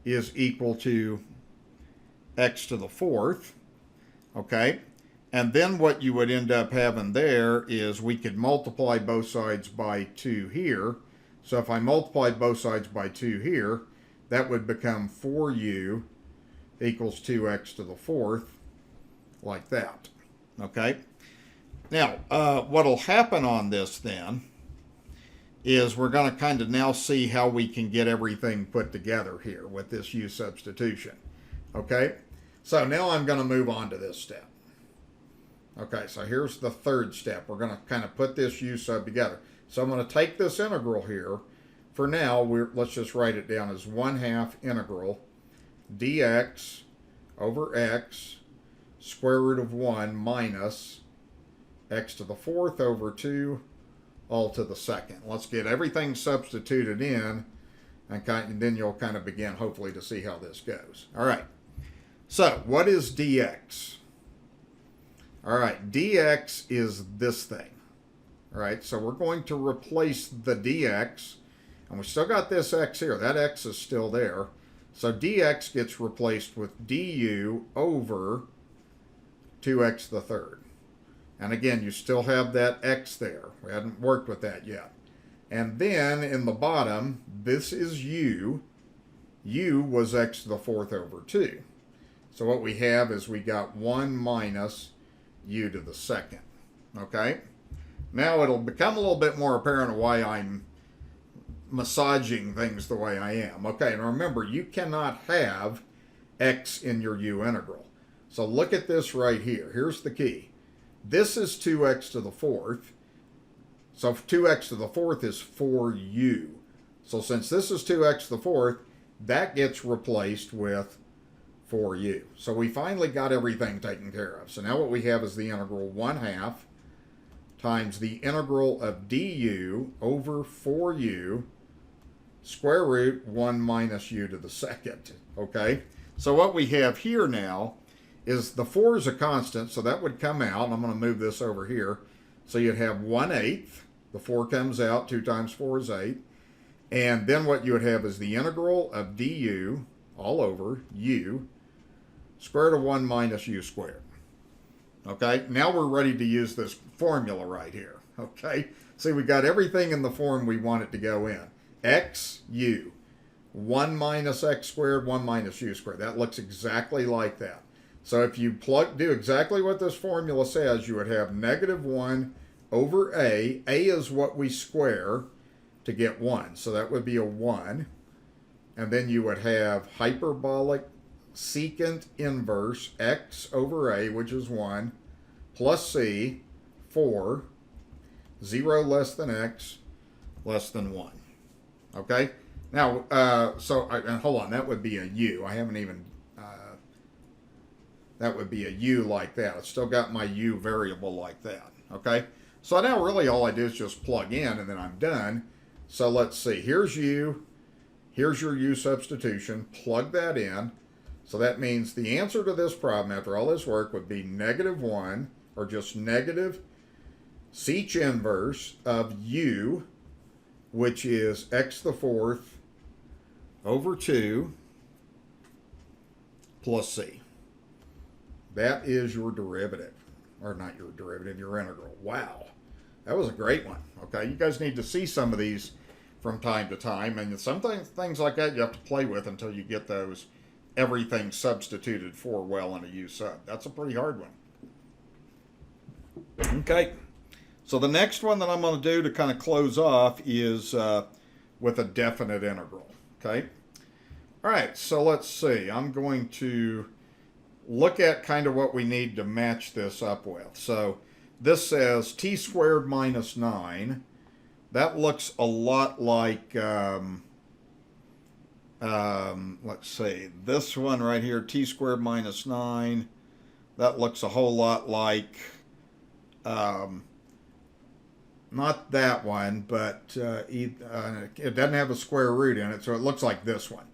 is equal to x to the 4th. Okay? And then what you would end up having there is we could multiply both sides by 2 here. So if I multiply both sides by 2 here, that would become 4u equals 2x to the 4th, like that. Okay? Now, what will happen on this then is we're going to kind of now see how we can get everything put together here with this u substitution. Okay, so now I'm going to move on to this step. Okay, so here's the third step. We're going to kind of put this u sub together. So I'm going to take this integral here. For now, let's just write it down as 1/2 integral dx over x square root of 1 minus x to the 4th over 2 all to the 2nd. Let's get everything substituted in, and then you'll kind of begin, hopefully, to see how this goes. All right. So what is dx? All right, dx is this thing. All right, so we're going to replace the dx, and we still got this x here. That x is still there. So dx gets replaced with du over 2x to the 3rd. And again, you still have that x there. We hadn't worked with that yet. And then in the bottom, this is u. U was x to the 4th over 2. So what we have is we got 1 minus u to the 2nd. Okay? Now it'll become a little bit more apparent why I'm massaging things the way I am. Okay, and remember, you cannot have x in your u integral. So look at this right here. Here's the key. This is 2x to the 4th. So 2x to the 4th is 4u. So since this is 2x to the 4th, that gets replaced with 4u. So we finally got everything taken care of. So now what we have is the integral 1/2 times the integral of du over 4u square root 1 minus u to the 2nd. Okay? So what we have here now is the 4 is a constant, so that would come out. I'm going to move this over here. So you'd have 1/8. The 4 comes out. 2 times 4 is 8. And then what you would have is the integral of du all over u square root of 1 minus u squared. Okay, now we're ready to use this formula right here. Okay, see, we got everything in the form we want it to go in. X, u. 1 minus x squared, 1 minus u squared. That looks exactly like that. So if you do exactly what this formula says, you would have -1 over a. A is what we square to get 1. So that would be a 1. And then you would have hyperbolic secant inverse x over a, which is 1, plus c, 4, 0 less than x, less than 1. Okay? Now, and hold on, that would be a u. I haven't even, that would be a u like that. It's still got my u variable like that. Okay? So now really all I do is just plug in and then I'm done. So let's see. Here's u. Here's your u substitution. Plug that in. So that means the answer to this problem after all this work would be -1, or just negative sec inverse of u, which is x to the 4th over 2 plus c. That is your derivative. Or not your derivative, your integral. Wow. That was a great one. Okay, you guys need to see some of these from time to time. And some things like that you have to play with until you get those everything substituted for well in a u sub. That's a pretty hard one. Okay, so the next one that I'm going to do to kind of close off is with a definite integral. Okay, all right, so let's see. I'm going to look at kind of what we need to match this up with. So this says t squared minus 9. That looks a lot like let's see, this one right here, t squared minus 9, that looks a whole lot like, not that one, but it doesn't have a square root in it, so it looks like this one.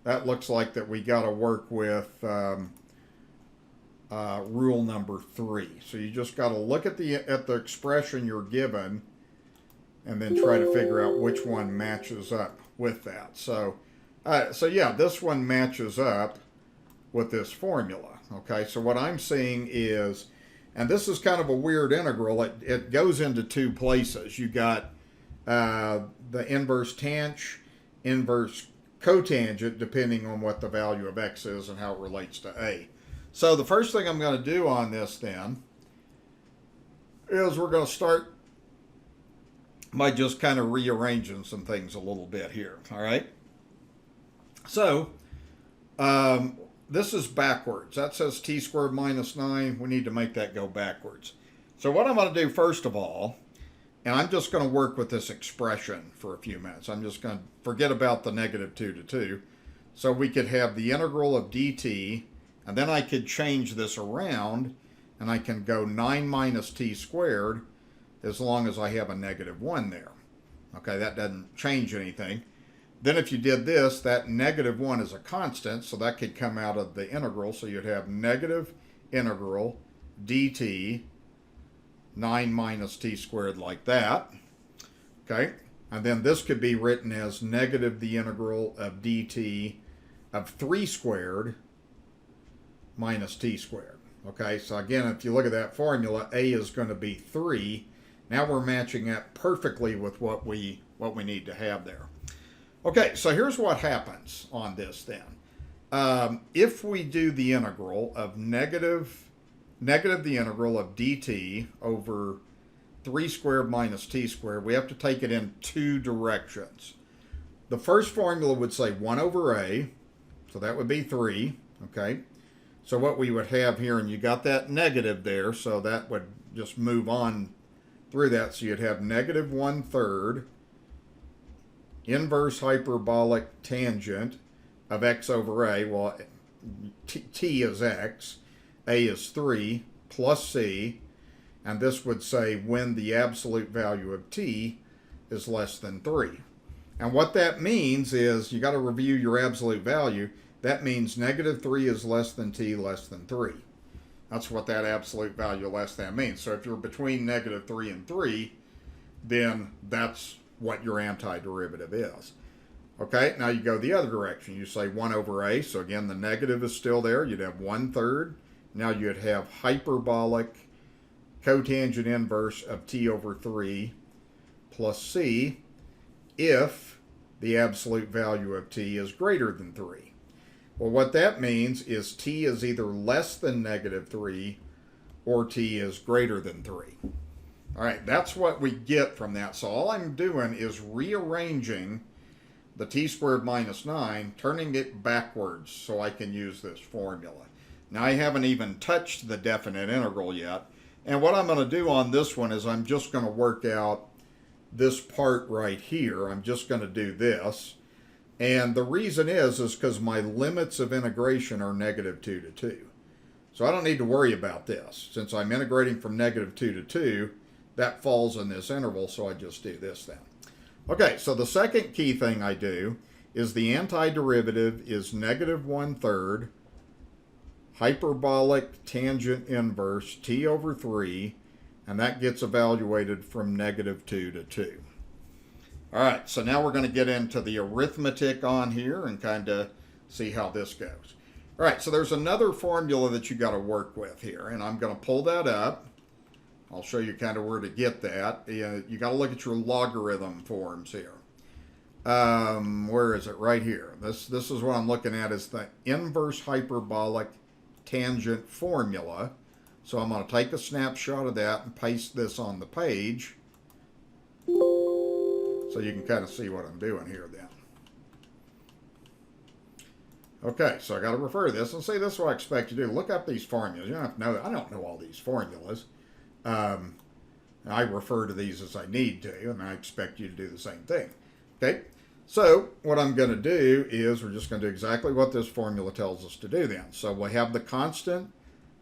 That looks like that we got to work with rule number 3. So you just got to look at the expression you're given and then try to figure out which one matches up with that. So yeah, this one matches up with this formula. Okay, so what I'm seeing is, and this is kind of a weird integral, it goes into 2 places. You got the inverse tangent, inverse cotangent, depending on what the value of x is and how it relates to a. So the first thing I'm going to do on this then is we're going to start by just kind of rearranging some things a little bit here. All right. So this is backwards. That says t squared minus 9. We need to make that go backwards. So what I'm going to do first of all, and I'm just going to work with this expression for a few minutes. I'm just going to forget about the negative 2 to 2. So we could have the integral of dt, and then I could change this around, and I can go 9 minus t squared as long as I have a negative 1 there. Okay, that doesn't change anything. Then if you did this, that negative 1 is a constant, so that could come out of the integral. So you'd have negative integral dt 9 minus t squared like that. Okay, and then this could be written as negative the integral of dt of 3 squared minus t squared. Okay, so again, if you look at that formula, a is going to be 3. Now we're matching that perfectly with what we need to have there. Okay, so here's what happens on this then. If we do the integral of negative the integral of dt over 3 squared minus t squared, we have to take it in two directions. The first formula would say 1 over a, so that would be 3, okay? So what we would have here, and you got that negative there, so that would just move on through that. So you'd have negative 1/3 inverse hyperbolic tangent of x over a. Well, t is x, a is 3, plus c, and this would say when the absolute value of t is less than 3. And what that means is, you got to review your absolute value. That means negative 3 is less than t less than 3. That's what that absolute value less than means. So if you're between negative 3 and 3, then that's what your antiderivative is. Okay, now you go the other direction. You say 1 over a, so again the negative is still there. You'd have 1/3. Now you'd have hyperbolic cotangent inverse of t over 3 plus c if the absolute value of t is greater than 3. Well, what that means is t is either less than negative 3 or t is greater than 3. All right, that's what we get from that. So all I'm doing is rearranging the t squared minus 9, turning it backwards so I can use this formula. Now I haven't even touched the definite integral yet. And what I'm going to do on this one is I'm just going to work out this part right here. I'm just going to do this. And the reason is because my limits of integration are negative 2 to 2. So I don't need to worry about this. Since I'm integrating from negative 2 to 2, that falls in this interval, so I just do this then. Okay, so the second key thing I do is the antiderivative is negative 1/3 hyperbolic tangent inverse t over 3, and that gets evaluated from negative 2 to 2. All right, so now we're going to get into the arithmetic on here and kind of see how this goes. All right, so there's another formula that you got to work with here, and I'm going to pull that up. I'll show you kind of where to get that. You got to look at your logarithm forms here. Where is it? Right here. This is what I'm looking at, is the inverse hyperbolic tangent formula. So I'm going to take a snapshot of that and paste this on the page so you can kind of see what I'm doing here then. Okay, so I got to refer to this and see, this is what I expect you to do. Look up these formulas. You don't have to know that. I don't know all these formulas. I refer to these as I need to, and I expect you to do the same thing. Okay, so what I'm going to do is we're just going to do exactly what this formula tells us to do then. So we have the constant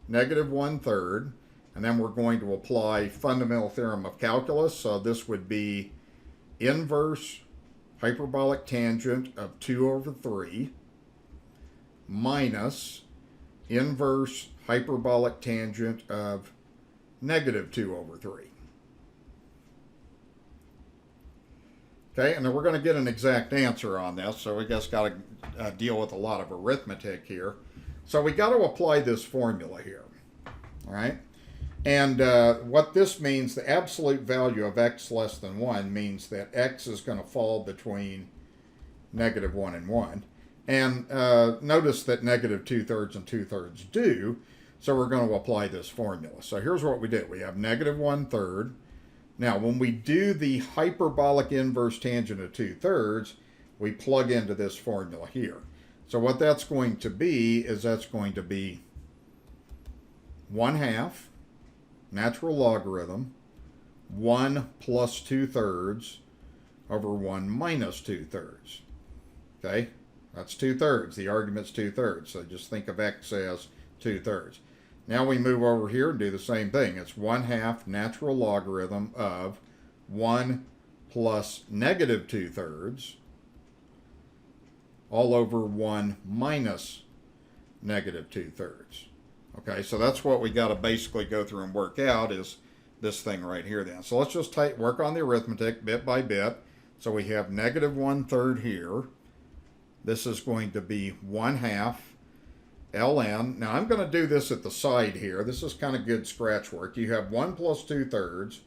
negative 1/3, and then we're going to apply fundamental theorem of calculus. So this would be inverse hyperbolic tangent of 2 over 3 minus inverse hyperbolic tangent of negative 2 over 3. Okay, and then we're going to get an exact answer on this, so we just got to deal with a lot of arithmetic here. So we got to apply this formula here, all right? And what this means, the absolute value of x less than 1 means that x is going to fall between negative 1 and 1. And notice that negative 2/3 and 2/3 do, so we're going to apply this formula. So here's what we do. We have negative 1/3 Now, when we do the hyperbolic inverse tangent of 2/3, we plug into this formula here. So what that's going to be is that's going to be 1/2 natural logarithm 1 plus 2/3 over 1 minus 2/3. Okay, that's 2/3. The argument's 2/3. So just think of x as 2/3. Now we move over here and do the same thing. It's 1/2 natural logarithm of 1 plus negative 2/3 all over 1 minus negative 2/3. Okay, so that's what we got to basically go through and work out is this thing right here then. So let's just work on the arithmetic bit by bit. So we have negative 1/3 here. This is going to be 1/2 ln. Now I'm going to do this at the side here. This is kind of good scratch work. You have 1 plus 2/3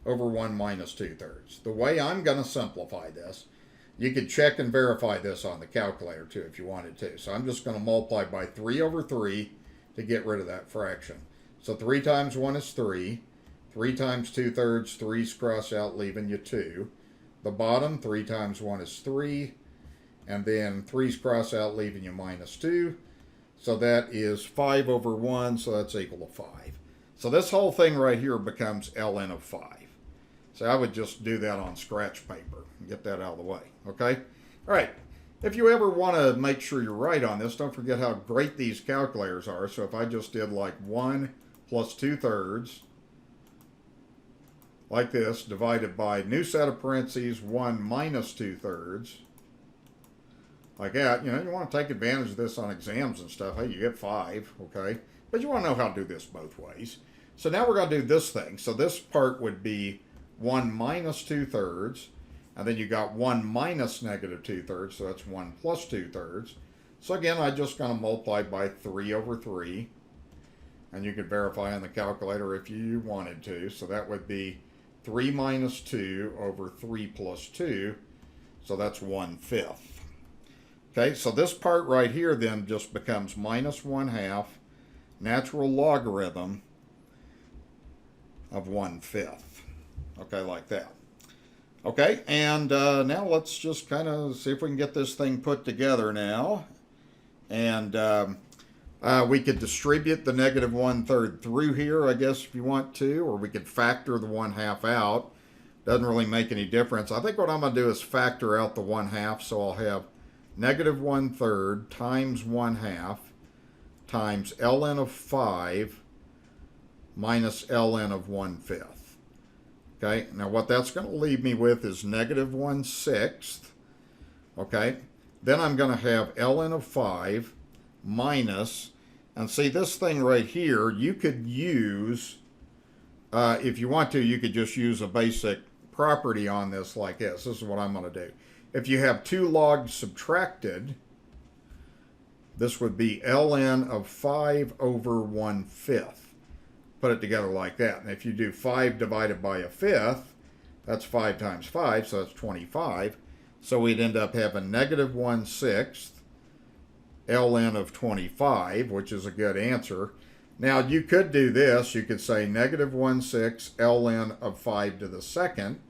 over 1 minus 2/3. The way I'm going to simplify this, you could check and verify this on the calculator too if you wanted to. So I'm just going to multiply by 3 over 3 to get rid of that fraction. So 3 times 1 is 3. 3 times 2/3, 3's cross out, leaving you 2. The bottom, 3 times 1 is 3. And then 3's cross out, leaving you minus 2. So that is 5 over 1, so that's equal to 5. So this whole thing right here becomes ln of 5. So I would just do that on scratch paper and get that out of the way, okay? All right, if you ever want to make sure you're right on this, don't forget how great these calculators are. So if I just did like 1 plus 2/3, like this, divided by new set of parentheses, 1 minus 2/3, like that, you know, you want to take advantage of this on exams and stuff. Hey, you get 5, okay? But you want to know how to do this both ways. So now we're going to do this thing. So this part would be 1 minus 2/3, and then you got 1 minus negative 2/3, so that's 1 plus 2/3. So again, I'm just going to multiply by 3 over 3, and you could verify on the calculator if you wanted to. So that would be 3 minus 2 over 3 plus 2, so that's 1/5. Okay, so this part right here then just becomes minus 1/2 natural logarithm of 1/5. Okay, like that. Okay, and now let's just kind of see if we can get this thing put together now. And we could distribute the negative 1/3 through here, I guess, if you want to, or we could factor the 1/2 out. Doesn't really make any difference. I think what I'm going to do is factor out the 1/2, so I'll have negative 1/3 times 1/2 times ln of 5 minus ln of 1/5. Okay, now what that's going to leave me with is negative 1/6. Okay, then I'm going to have ln of 5 minus, and see this thing right here, you could use, if you want to, you could just use a basic property on this like this. This is what I'm going to do. If you have 2 logs subtracted, this would be ln of 5 over 1/5. Put it together like that. And if you do 5 divided by 1/5, that's 5 times 5, so that's 25. So we'd end up having negative 1/6 ln of 25, which is a good answer. Now you could do this. You could say negative 1/6 ln of 5 to the second.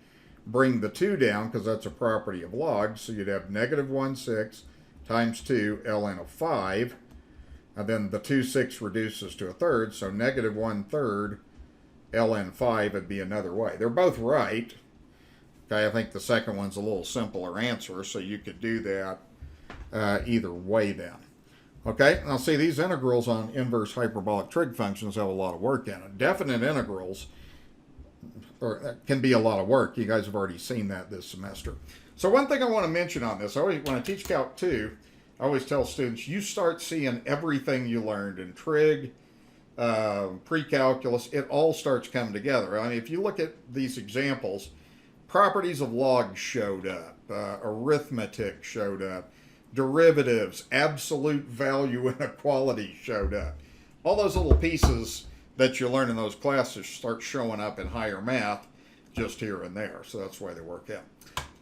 Bring the 2 down because that's a property of logs. So you'd have negative 1/6 times 2 ln of 5. And then the 2/6 reduces to 1/3. So negative 1/3 ln 5 would be another way. They're both right. Okay, I think the second one's a little simpler answer. So you could do that either way then. Okay, now see, these integrals on inverse hyperbolic trig functions have a lot of work in it. Definite integrals can be a lot of work. You guys have already seen that this semester. So one thing I want to mention on this, when I teach Calc 2, I always tell students, you start seeing everything you learned in trig, pre-calculus, it all starts coming together. I mean, if you look at these examples, properties of logs showed up, arithmetic showed up, derivatives, absolute value inequality showed up. All those little pieces that you learn in those classes start showing up in higher math just here and there. So that's the way they work out.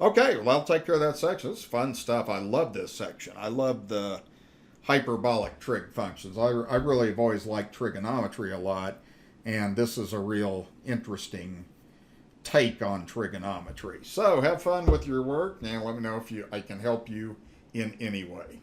Okay, well, I'll take care of that section. It's fun stuff. I love this section. I love the hyperbolic trig functions. I really have always liked trigonometry a lot, and this is a real interesting take on trigonometry. So have fun with your work, and let me know if I can help you in any way.